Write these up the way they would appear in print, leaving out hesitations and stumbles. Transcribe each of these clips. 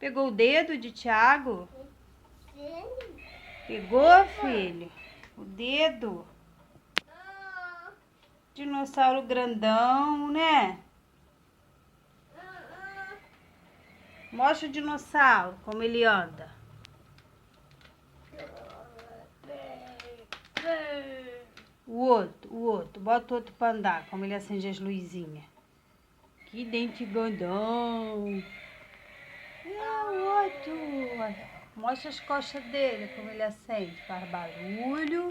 Pegou o dedo de Thiago? Pegou, filho? O dedo? Dinossauro grandão, né? Mostra o dinossauro, como ele anda. O outro. Bota o outro pra andar, como ele acende as luzinhas. Que dente grandão. É o outro. Mostra as costas dele, como ele acende. Faz barulho.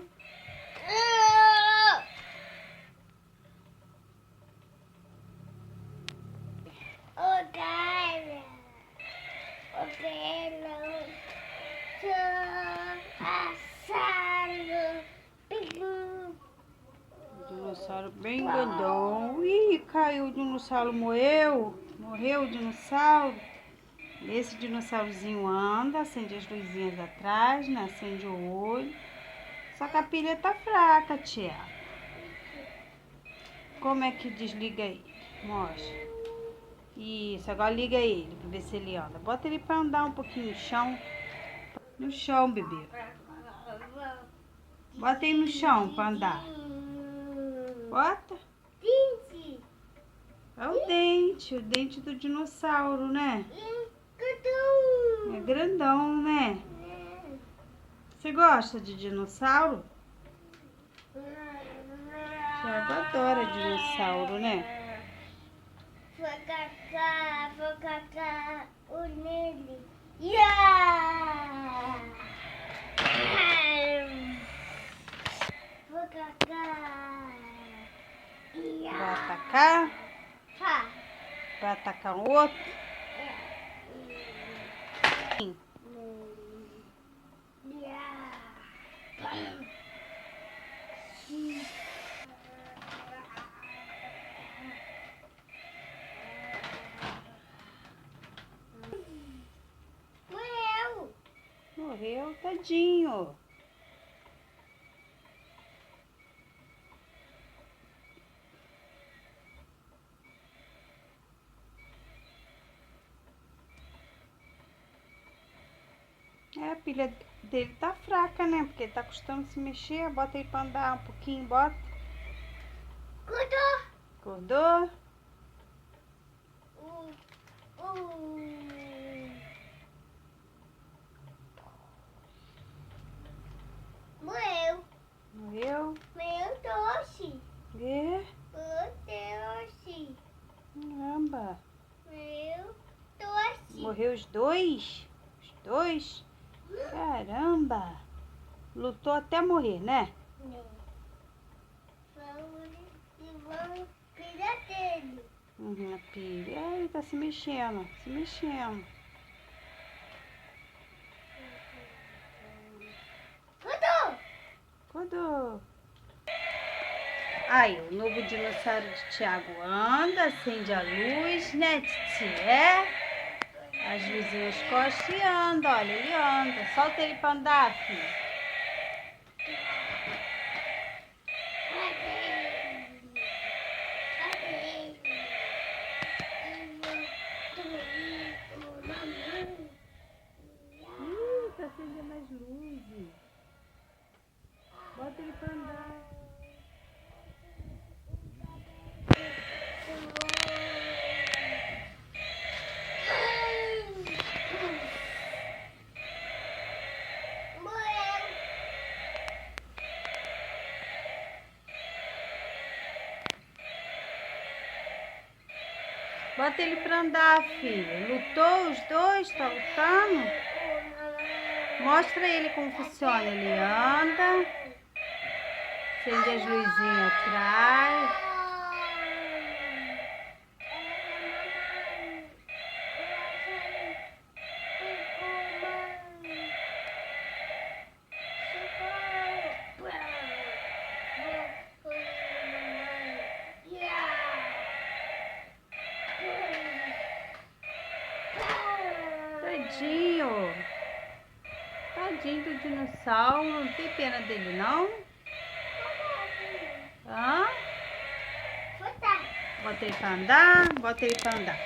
Dinossauro bem grandão. Ih, caiu o dinossauro, morreu o dinossauro. Esse dinossaurozinho anda, acende as luzinhas atrás, né? Acende o olho. Só que a pilha tá fraca, tia. Como é que desliga ele? Mostra. Isso, agora liga ele pra ver se ele anda. Bota ele pra andar um pouquinho no chão. No chão, bebê. Bota ele no chão pra andar. Bota. É o dente do dinossauro, né? É grandão, né? Você gosta de dinossauro? Thiago adora dinossauro, né? Vou catar o nele. Vou catar. Vai atacar? Vai atacar o outro? Morreu, tadinho. A pilha dele tá fraca, né? Porque ele tá custando se mexer. Bota ele pra andar um pouquinho, bota. Acordou? Morreu? Doce. É? Doce. Caramba. Doce. Morreu os dois? Os dois? Caramba. Lutou até morrer, né? Vamos cuidar dele. A pilha. Ai, tá se mexendo. Acordou. Aí, o novo dinossauro de Thiago anda, acende a luz, né, Titi? É? As luzinhas costas e anda, olha, ele anda. Solta ele pra andar, filho. Tá acendendo as luzes. Bota ele pra andar. Bota ele pra andar, filho. Lutou os dois? Tá lutando? Mostra ele como funciona. Ele anda. Acende as luzinhas atrás. Tadinho do dinossauro. Não tem pena dele, não? Hã? Bota ele pra andar.